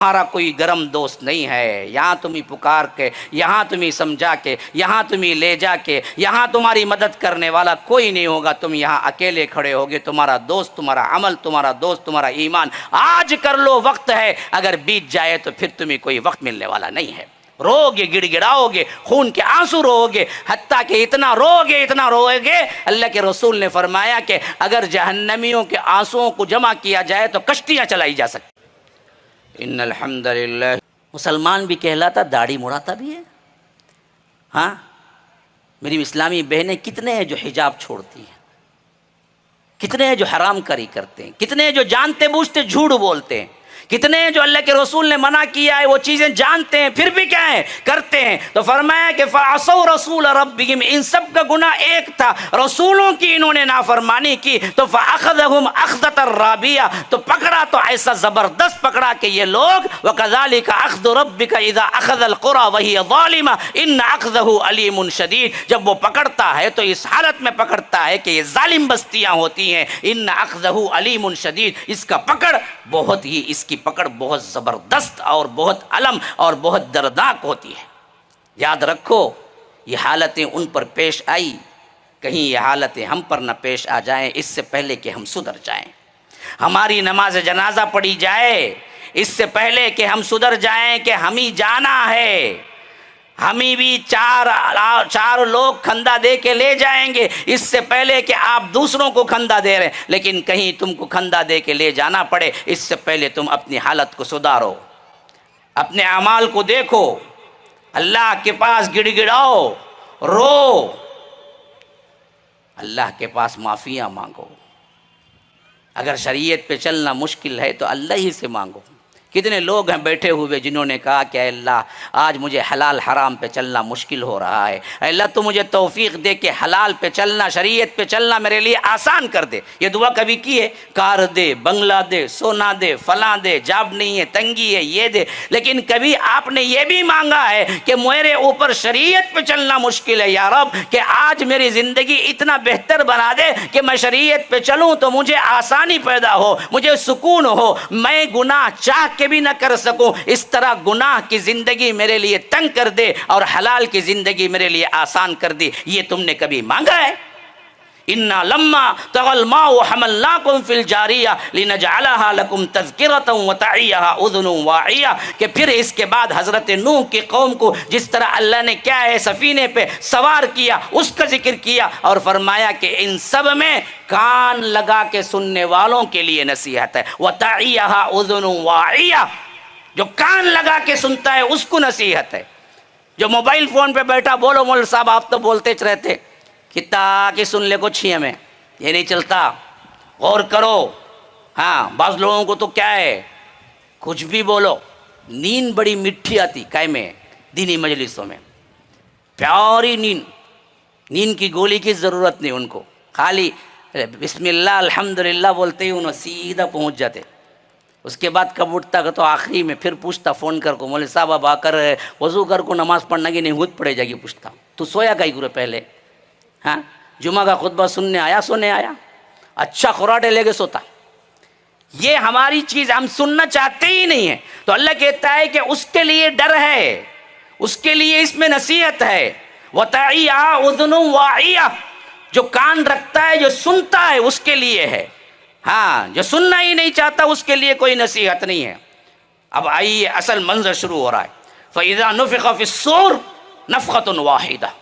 ہمارا کوئی گرم دوست نہیں ہے، یہاں تمہیں پکار کے، یہاں تمہیں سمجھا کے، یہاں تمہیں لے جا کے، یہاں تمہاری مدد کرنے والا کوئی نہیں ہوگا، تم یہاں اکیلے کھڑے ہوگے، تمہارا دوست، تمہارا عمل، تمہارا دوست، تمہارا ایمان آج کر لو، وقت ہے، اگر بیت جائے تو پھر تمہیں کوئی وقت ملنے والا نہیں ہے۔ رو گے، گڑ گڑاؤ گے، خون کے آنسو رو گے، حتیٰ کہ اتنا رو گے، اتنا روئے گے، اللہ کے رسول نے فرمایا کہ اگر جہنمیوں کے آنسوؤں کو جمع کیا جائے تو کشتیاں چلائی جا سکتی۔ ان الحمدللہ، مسلمان بھی کہلاتا، داڑھی مڑاتا بھی ہے۔ ہاں میری اسلامی بہنیں کتنے ہیں جو حجاب چھوڑتی ہیں، کتنے ہیں جو حرام کاری کرتے ہیں، کتنے ہیں جو جانتے بوجھتے جھوٹ بولتے ہیں، کتنے ہیں جو اللہ کے رسول نے منع کیا ہے وہ چیزیں جانتے ہیں پھر بھی کیا ہے کرتے ہیں۔ تو فرمایا کہ فَعَصَوْا رَسُولَ رَبِّهِمْ، ان سب کا گناہ ایک تھا، رسولوں کی انہوں نے نافرمانی کی، تو فَأَخَذَهُمْ أَخْذَةً رَابِيَةً، تو پکڑا تو ایسا زبردست پکڑا کہ یہ لوگ وَكَذَلِكَ أَخْذُ رَبِّكَ إِذَا أَخَذَ الْقُرَى وَهِيَ ظَالِمَةٌ إِنَّ أَخْذَهُ أَلِيمٌ شَدِيدٌ، جب وہ پکڑتا ہے تو اس حالت میں پکڑتا ہے کہ یہ ظالم بستیاں ہوتی ہیں، إِنَّ أَخْذَهُ أَلِيمٌ شَدِيدٌ، اس کا پکڑ بہت ہی، اس کی پکڑ بہت زبردست اور بہت علم اور بہت دردناک ہوتی ہے۔ یاد رکھو یہ حالتیں ان پر پیش آئی، کہیں یہ حالتیں ہم پر نہ پیش آ جائیں، اس سے پہلے کہ ہم سدھر جائیں۔ ہماری نماز جنازہ پڑھی جائے اس سے پہلے کہ ہم سدھر جائیں کہ ہمیں جانا ہے، ہمیں بھی چار لوگ کھندا دے کے لے جائیں گے، اس سے پہلے کہ آپ دوسروں کو کھندا دے رہے ہیں، لیکن کہیں تم کو کھندا دے کے لے جانا پڑے اس سے پہلے تم اپنی حالت کو سدھارو، اپنے اعمال کو دیکھو، اللہ کے پاس گڑ گڑاؤ، رو، اللہ کے پاس معافیاں مانگو، اگر شریعت پہ چلنا مشکل ہے تو اللہ ہی سے مانگو۔ کتنے لوگ ہیں بیٹھے ہوئے جنہوں نے کہا کہ اے اللہ آج مجھے حلال حرام پہ چلنا مشکل ہو رہا ہے، اے اللہ تو مجھے توفیق دے کہ حلال پہ چلنا، شریعت پہ چلنا میرے لیے آسان کر دے۔ یہ دعا کبھی کی ہے؟ کار دے، بنگلہ دے، سونا دے، فلاں دے، جاب نہیں ہے، تنگی ہے، یہ دے، لیکن کبھی آپ نے یہ بھی مانگا ہے کہ میرے اوپر شریعت پہ چلنا مشکل ہے یا رب، کہ آج میری زندگی اتنا بہتر بنا دے کہ میں شریعت پہ چلوں تو مجھے آسانی پیدا ہو، مجھے سکون ہو، میں گناہ چاہ کے بھی نہ کر سکوں، اس طرح گناہ کی زندگی میرے لیے تنگ کر دے اور حلال کی زندگی میرے لیے آسان کر دی۔ یہ تم نے کبھی مانگا ہے؟ اِنَّا لَمَّا طَغَى الْمَاءُ حَمَلْنَاكُمْ فِي الْجَارِيَةِ لِنَجْعَلَهَا لَكُمْ تَذْكِرَةً وَتَعِيَّهَا أُذُنٌ وَاعِيَةٌ، کہ پھر اس کے بعد حضرت نوح کی قوم کو جس طرح اللہ نے کیا ہے سفینے پہ سوار کیا اس کا ذکر کیا اور فرمایا کہ ان سب میں کان لگا کے سننے والوں کے لیے نصیحت ہے، وَتَعِيَّهَا أُذُنٌ وَاعِيَةٌ، جو کان لگا کے سنتا ہے اس کو نصیحت ہے۔ جو موبائل فون پہ بیٹھا بولو مول صاحب آپ تو بولتے چ رہتے، کتا کی سن لے کو چھیے میں، یہ نہیں چلتا، غور کرو۔ ہاں بعض لوگوں کو تو کیا ہے کچھ بھی بولو، نیند بڑی میٹھی آتی کائے میں دینی مجلسوں میں، پیاری نیند کی گولی کی ضرورت نہیں ان کو، خالی بسم اللہ الحمدللہ بولتے ہی انہوں سیدھا پہنچ جاتے۔ اس کے بعد کب اٹھتا تو آخری میں پھر پوچھتا فون کر کو، مولوی صاحب اب آ کر وضو کر کو نماز پڑھنا کی نہیں خود پڑے جائے گی، پوچھتا تو سویا کئی گرے پہلے، ہاں جمعہ کا خطبہ سننے آیا سونے آیا، اچھا خوراٹے لے کے سوتا۔ یہ ہماری چیز ہم سننا چاہتے ہی نہیں ہیں، تو اللہ کہتا ہے کہ اس کے لیے ڈر ہے، اس کے لیے اس میں نصیحت ہے، وَتَعِيَّهَا أُذُنٌ وَاعِيَةٌ، جو کان رکھتا ہے جو سنتا ہے اس کے لیے ہے، ہاں جو سننا ہی نہیں چاہتا اس کے لیے کوئی نصیحت نہیں ہے۔ اب آئیے اصل منظر شروع ہو رہا ہے، فَإِذَا نُفِخَ فِي الصُّورِ نَفْخَةٌ وَاحِدَةٌ،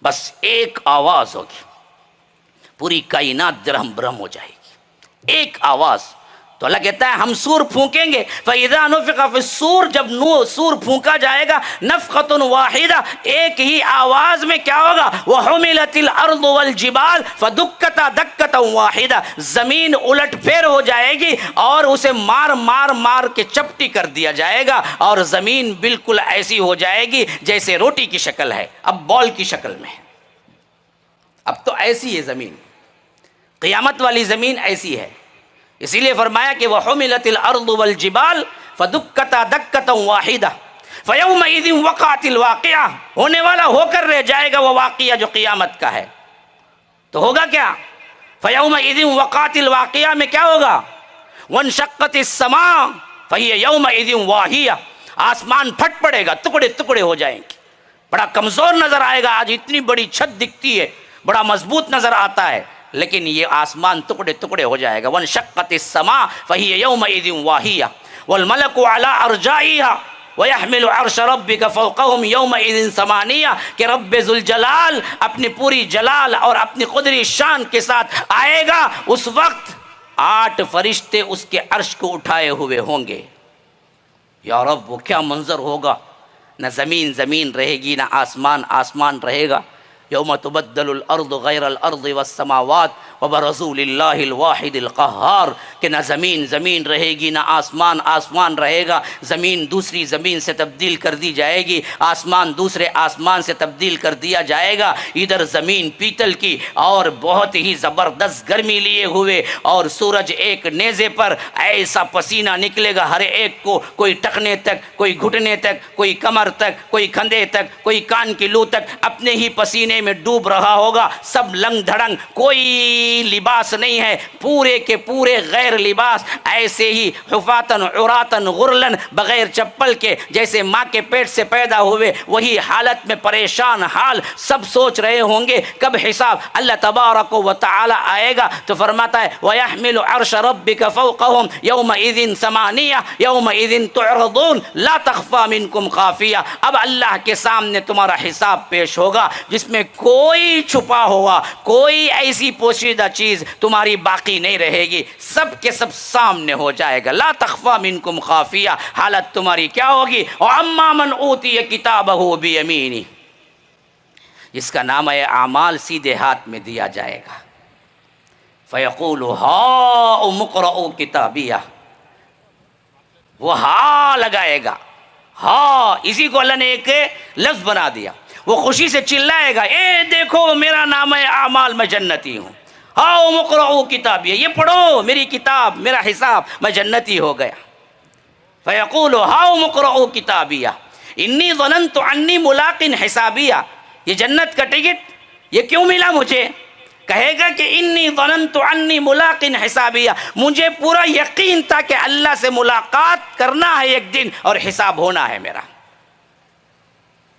بس ایک آواز ہوگی، پوری کائنات درہم برہم ہو جائے گی، ایک آواز۔ تو اللہ کہتا ہے ہم سور پھونکیں گے، فَإِذَا نُفِخَ فِي الصُّورِ، جب سور پھونکا جائے گا، نَفْخَةٌ وَاحِدَةٌ، ایک ہی آواز میں کیا ہوگا، وَحُمِلَتِ الْأَرْضُ وَالْجِبَالُ فَدُكَّتَا دَكَّةً وَاحِدَةً، زمین الٹ پھیر ہو جائے گی اور اسے مار کے چپٹی کر دیا جائے گا، اور زمین بالکل ایسی ہو جائے گی جیسے روٹی کی شکل ہے، اب بال کی شکل میں ہے، اب تو ایسی ہے زمین، قیامت والی زمین ایسی ہے۔ اسی لیے فرمایا کہ وَحُمِلَتِ الْأَرْضُ وَالْجِبَالُ فَدُكَّتَا دَكَّةً وَاحِدَةً فَيَوْمَئِذٍ وَقَعَتِ الْوَاقِعَةُ، ہونے والا ہو کر رہ جائے گا وہ واقعہ جو قیامت کا ہے، تو ہوگا کیا، فَيَوْمَئِذٍ وَقَعَتِ الْوَاقِعَةُ میں کیا ہوگا، وَانشَقَّتِ السَّمَاءُ فہی یومئذ واہیہ، آسمان پھٹ پڑے گا، ٹکڑے ٹکڑے ہو جائیں گے، بڑا کمزور نظر آئے گا. آج اتنی بڑی چھت دکھتی ہے، بڑا مضبوط نظر آتا ہے، لیکن یہ آسمان ٹکڑے ٹکڑے ہو جائے گا. وانشقت السماء فہی یومئذ واہیہ والملک علی ارجائها وَيَحْمِلُ عَرْشَ رَبِّكَ فَوْقَهُمْ يَوْمَئِذٍ ثَمَانِيَةٌ کہ رب ذوالجلال اپنی پوری جلال اور اپنی قدری شان کے ساتھ آئے گا. اس وقت 8 فرشتے اس کے عرش کو اٹھائے ہوئے ہوں گے. یا رب وہ کیا منظر ہوگا، نہ زمین زمین رہے گی، نہ آسمان آسمان رہے گا. یوم تبدل الارض غیر الارض والسماوات وبرزوا للہ الواحد القہار کہ نہ زمین زمین رہے گی، نہ آسمان آسمان رہے گا. زمین دوسری زمین سے تبدیل کر دی جائے گی، آسمان دوسرے آسمان سے تبدیل کر دیا جائے گا. ادھر زمین پیتل کی اور بہت ہی زبردست گرمی لیے ہوئے، اور سورج ایک نیزے پر ایسا پسینہ نکلے گا ہر ایک کو، کوئی ٹخنے تک، کوئی گھٹنے تک، کوئی کمر تک، کوئی کندھے تک، کوئی کان کی لو تک اپنے ہی پسینے میں ڈوب رہا ہوگا. سب لنگ دھڑنگ، کوئی لباس نہیں ہے، پورے کے پورے غیر لباس، ایسے ہی حفاتن عراتن غرلن، بغیر چپل کے، جیسے ماں کے پیٹ سے پیدا ہوئے وہی حالت میں پریشان حال. سب سوچ رہے ہوں گے کب حساب. اللہ تبارک و تعالی آئے گا تو فرماتا ہے وَيَحْمِلُ عَرْشَ رَبِّكَ فَوْقَهُمْ يَوْمَئِذٍ ثَمَانِيَةٌ يَوْمَئِذٍ تُعْرَضُونَ لَا تَخْفَى مِنْكُمْ خَافِيَةٌ. اب اللہ کے سامنے تمہارا حساب پیش ہوگا جس میں کوئی چھپا ہوا، کوئی ایسی پوشیدہ چیز تمہاری باقی نہیں رہے گی، سب کے سب سامنے ہو جائے گا. لا تخفى منکم خافیہ. حالت تمہاری کیا ہوگی؟ واما من اوتی کتابہ بیمینہ، جس کا نامہ اعمال سیدھے ہاتھ میں دیا جائے گا. فیقول ہاؤم اقرؤوا کتابیہ، وہ ہا لگائے گا، ہا، اسی کو اللہ نے ایک لفظ بنا دیا. وہ خوشی سے چلائے گا اے دیکھو میرا نام اعمال، میں جنتی ہوں. ہاؤ اقرؤوا کتابیہ، یہ پڑھو میری کتاب، میرا حساب، میں جنتی ہو گیا. فیقول ہاؤ اقرؤوا کتابیہ انی ظننت انی ملاق حسابیہ. یہ جنت کا ٹکٹ یہ کیوں ملا مجھے؟ کہے گا کہ انی ظننت انی ملاق حسابیہ، مجھے پورا یقین تھا کہ اللہ سے ملاقات کرنا ہے ایک دن اور حساب ہونا ہے میرا.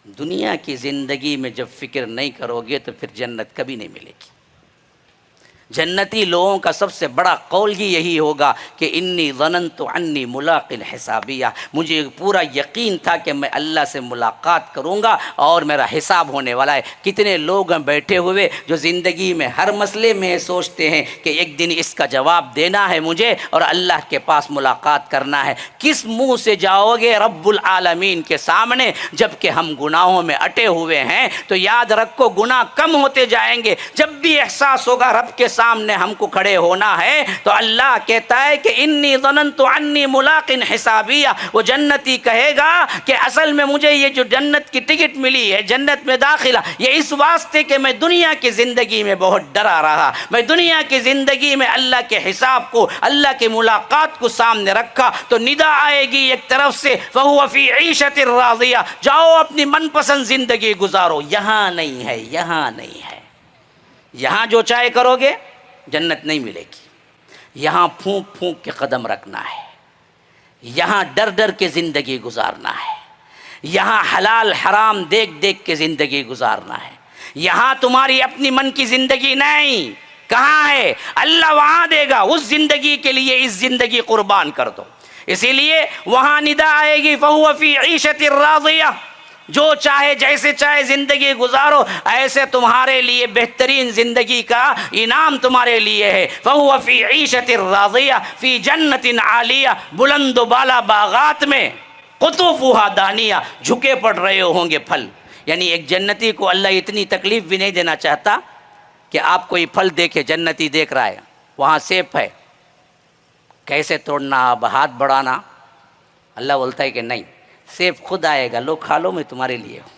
دنیا کی زندگی میں جب فکر نہیں کرو گے تو پھر جنت کبھی نہیں ملے گی. جنتی لوگوں کا سب سے بڑا قول ہی یہی ہوگا کہ انی ظننت انی ملاق حسابیہ، مجھے پورا یقین تھا کہ میں اللہ سے ملاقات کروں گا اور میرا حساب ہونے والا ہے. کتنے لوگ ہیں بیٹھے ہوئے جو زندگی میں ہر مسئلے میں سوچتے ہیں کہ ایک دن اس کا جواب دینا ہے مجھے اور اللہ کے پاس ملاقات کرنا ہے. کس منہ سے جاؤ گے رب العالمین کے سامنے؟ جب کہ ہم گناہوں میں اٹے ہوئے ہیں تو یاد رکھو گناہ کم ہوتے جائیں گے. جب بھی احساس ہوگا رب کے سامنے ہم کو کھڑے ہونا ہے تو اللہ کہتا ہے کہ انی ظننت انی ملاق حسابیہ. وہ جنتی کہے گا کہ اصل میں مجھے یہ جو جنت کی ٹکٹ ملی ہے، جنت میں داخلہ، یہ اس واسطے کہ میں دنیا کی زندگی میں بہت ڈرا رہا، میں دنیا کی زندگی میں اللہ کے حساب کو، اللہ کی ملاقات کو سامنے رکھا. تو ندا آئے گی ایک طرف سے فَهُوَ فِي عِيشَةٍ رَاضِيَةٍ، جاؤ اپنی من پسند زندگی گزارو. یہاں نہیں ہے، یہاں نہیں ہے. یہاں جو چاہے کرو گے جنت نہیں ملے گی. یہاں پھونک پھونک کے قدم رکھنا ہے، یہاں ڈر ڈر کے زندگی گزارنا ہے، یہاں حلال حرام دیکھ دیکھ کے زندگی گزارنا ہے. یہاں تمہاری اپنی من کی زندگی نہیں. کہاں ہے؟ اللہ وہاں دے گا. اس زندگی کے لیے اس زندگی قربان کر دو. اسی لیے وہاں ندا آئے گی فَهُوَ فِي عِيشَةٍ رَاضِيَةٍ، جو چاہے جیسے چاہے زندگی گزارو، ایسے تمہارے لیے بہترین زندگی کا انعام تمہارے لیے ہے. فَهُوَ فِي عِيشَةٍ رَاضِيَةٍ فِي جَنَّةٍ عَالِيَةٍ، بلند و بالا باغات میں، قطوفها دانیہ، جھکے پڑ رہے ہوں گے پھل. یعنی ایک جنتی کو اللہ اتنی تکلیف بھی نہیں دینا چاہتا کہ آپ کوئی پھل دیکھے، جنتی دیکھ رہا ہے وہاں سیب ہے، کیسے توڑنا، اب ہاتھ بڑھانا. اللہ بولتا ہے کہ نہیں، سیب خود آئے گا، لو کھا لو، میں تمہارے لیے ہوں.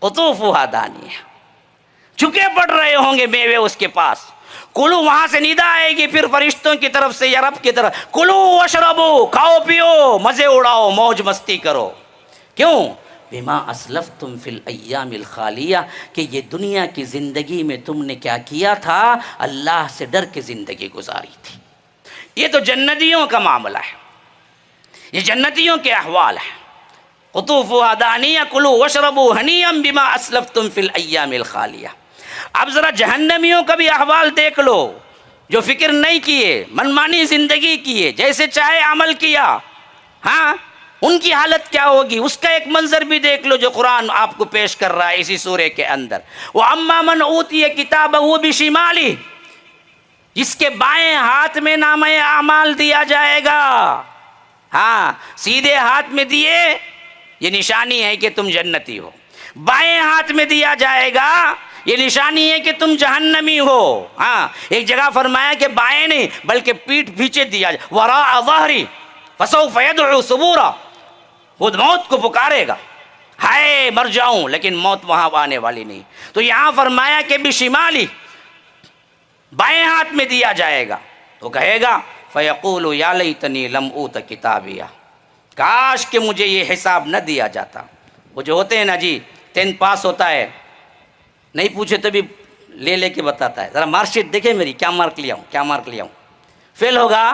قطوفها دانیہ، جھکے پڑ رہے ہوں گے میوے اس کے پاس. کلو، وہاں سے ندا آئے گی پھر فرشتوں کی طرف سے یا رب کی طرف، کلو واشربو، کھاؤ پیو، مزے اڑاؤ، موج مستی کرو. کیوں؟ بما اسلفتم فی الایام الخالیہ، کہ یہ دنیا کی زندگی میں تم نے کیا کیا تھا؟ اللہ سے ڈر کے زندگی گزاری تھی. یہ تو جنتیوں کا معاملہ ہے. یہ جنتیوں کے احوال ہیں. قطوفها دانیہ کلوا واشربوا ہنیئا بما اسلفتم فی الایام الخالیہ. اب ذرا جہنمیوں کا بھی احوال دیکھ لو، جو فکر نہیں کیے، منمانی زندگی کیے، جیسے چاہے عمل کیا. ہاں، ان کی حالت کیا ہوگی؟ اس کا ایک منظر بھی دیکھ لو جو قرآن آپ کو پیش کر رہا ہے اسی سورے کے اندر. وَأَمَّا مَنْ أُوتِيَ كِتَابَهُ بِشِمَالِهِ، جس کے بائیں ہاتھ میں نامہ اعمال دیا جائے گا. ہاں، سیدھے ہاتھ میں دیے یہ نشانی ہے کہ تم جنتی ہو، بائیں ہاتھ میں دیا جائے گا یہ نشانی ہے کہ تم جہنمی ہو. ہاں، ایک جگہ فرمایا کہ بائیں نہیں بلکہ پیٹھ پیچھے دیا جائے. وراء ظہری فسوف يدعو ثبورا، خود موت کو پکارے گا، ہائے مر جاؤں، لیکن موت وہاں آنے والی نہیں. تو یہاں فرمایا کہ بشمالی، بائیں ہاتھ میں دیا جائے گا تو کہے گا فیقول یا لیتنی لم اوت کتابیہ، کاش کہ مجھے یہ حساب نہ دیا جاتا. وہ جو ہوتے ہیں نا جی 10 پاس ہوتا ہے، نہیں پوچھے تو بھی لے لے کے بتاتا ہے، ذرا مارک شیٹ دیکھیں میری، کیا مارک لیا ہوں، کیا مارک لیا ہوں. فیل ہوگا،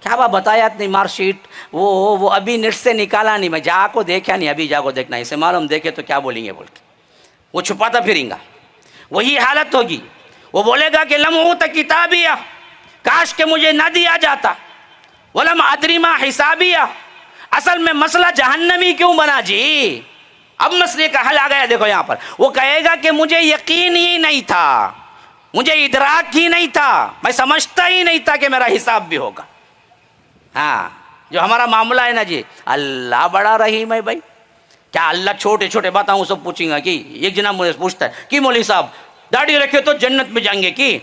کیا با بتایا نہیں مارک شیٹ، وہ ابھی نیٹ سے نکالا نہیں، میں جا کو دیکھا نہیں، ابھی جا کو دیکھنا، اسے معلوم دیکھے تو کیا بولیں گے بول کے وہ چھپاتا پھریں گا. وہی حالت ہوگی. وہ بولے گا کہ لم اوت کتابیہ، کاش کہ مجھے نہ دیا جاتا. ولم ادری ما حسابیہ، اصل میں مسئلہ جہنمی کیوں بنا جی؟ اب مسئلے کا حل آ گیا. دیکھو یہاں پر وہ کہے گا کہ مجھے یقین ہی نہیں تھا، مجھے ادراک ہی نہیں تھا، میں سمجھتا ہی نہیں تھا کہ میرا حساب بھی ہوگا. ہاں، جو ہمارا معاملہ ہے نا جی، اللہ بڑا رحیم ہے بھائی. کیا اللہ چھوٹے چھوٹے باتیں سب پوچھیں گا؟ کہ ایک جناب مجھے پوچھتا ہے کہ مولوی صاحب داڑھی رکھے تو جنت میں جائیں گے کی،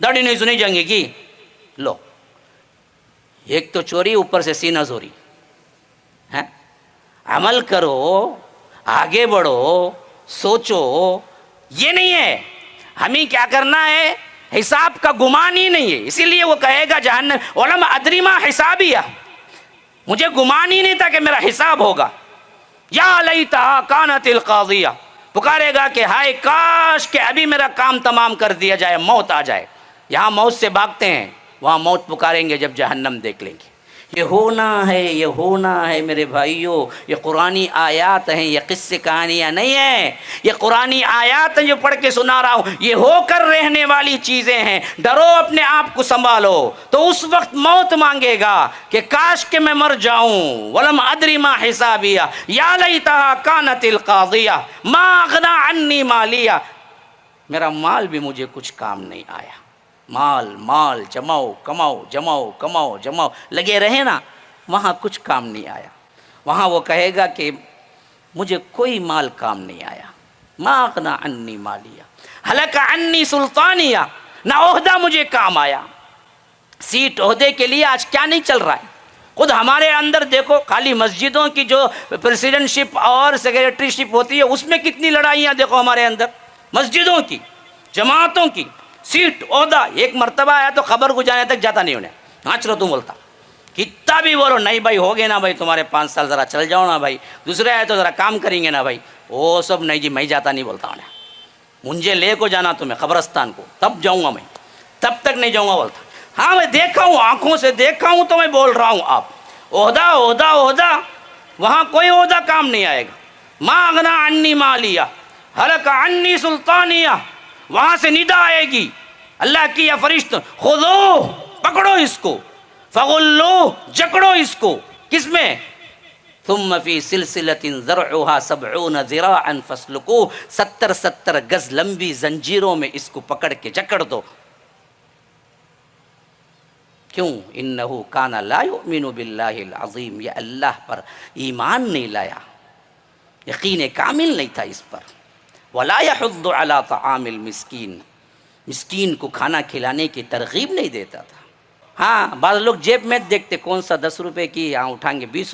داڑھی نہیں تو نہیں جائیں گے کی؟ لو، ایک تو چوری، اوپر سے سینہ زوری. عمل کرو، آگے بڑھو، سوچو. یہ نہیں ہے، ہمیں کیا کرنا ہے؟ حساب کا گمان ہی نہیں ہے. اسی لیے وہ کہے گا جہنم علم ادری ما حسابیہ، مجھے گمان ہی نہیں تھا کہ میرا حساب ہوگا. یا لیتہا کانت القاضیہ، پکارے گا کہ ہائے کاش کہ ابھی میرا کام تمام کر دیا جائے، موت آ جائے. یہاں موت سے بھاگتے ہیں، وہاں موت پکاریں گے جب جہنم دیکھ لیں گے. یہ ہونا ہے، یہ ہونا ہے میرے بھائیوں. یہ قرآنی آیات ہیں، یہ قصے کہانیاں نہیں ہیں. یہ قرآنی آیات ہیں جو پڑھ کے سنا رہا ہوں، یہ ہو کر رہنے والی چیزیں ہیں. ڈرو، اپنے آپ کو سنبھالو. تو اس وقت موت مانگے گا کہ کاش کہ میں مر جاؤں. ولم ادری ما حسابیہ یا لیتہا کانت القاضیہ ما اغنی عنی مالیہ، میرا مال بھی مجھے کچھ کام نہیں آیا. مال مال جماؤ کماؤ، جماؤ کماؤ جماؤ، لگے رہے نا، وہاں کچھ کام نہیں آیا. وہاں وہ کہے گا کہ مجھے کوئی مال کام نہیں آیا. ما اغنی عنی مالیہ ہلک عنی سلطانیہ، نہ عہدہ مجھے کام آیا. سیٹ عہدے کے لیے آج کیا نہیں چل رہا ہے؟ خود ہمارے اندر دیکھو، خالی مسجدوں کی جو پریسیڈنٹ شپ اور سیکریٹری شپ ہوتی ہے اس میں کتنی لڑائیاں دیکھو ہمارے اندر. مسجدوں کی، جماعتوں کی، سیٹ عہدہ. ایک مرتبہ آیا تو خبر کو جانے تک جاتا نہیں انہیں، ہاں چلو تم بولتا، کتنا بھی بولو نہیں بھائی ہو گئے نا بھائی تمہارے 5 سال، ذرا چل جاؤ نا بھائی، دوسرے آئے تو ذرا کام کریں گے نا بھائی، وہ سب نہیں جی میں جاتا نہیں بولتا انہیں. مجھے لے کو جانا تمہیں قبرستان کو، تب جاؤں گا میں، تب تک نہیں جاؤں گا بولتا. ہاں میں دیکھا ہوں، آنکھوں سے دیکھا ہوں تو میں بول رہا ہوں. آپ عہدہ عہدہ عہدہ، وہاں کوئی عہدہ کام نہیں آئے گا. ما اغنی عنی مالیہ ہلک عنی سلطانیہ، وہاں سے ندا آئے گی اللہ کی یا فرشتوں، خذو، پکڑو اس کو، فغلو، جکڑو اس کو. کس میں؟ ثم فی سلسلۃ ذرعها 70 ذراعا فاسلکوہ، 70 گز لمبی زنجیروں میں اس کو پکڑ کے جکڑ دو. کیوں؟ انہ کان لا یؤمن باللہ العظیم، یہ اللہ پر ایمان نہیں لایا، یقین کامل نہیں تھا اس پر. ولا یحض علی طعام المسکین، مسکین کو کھانا کھلانے کی ترغیب نہیں دیتا تھا. ہاں بعض لوگ جیب میں دیکھتے کون سا 10 روپے کی، ہاں اٹھائیں گے 20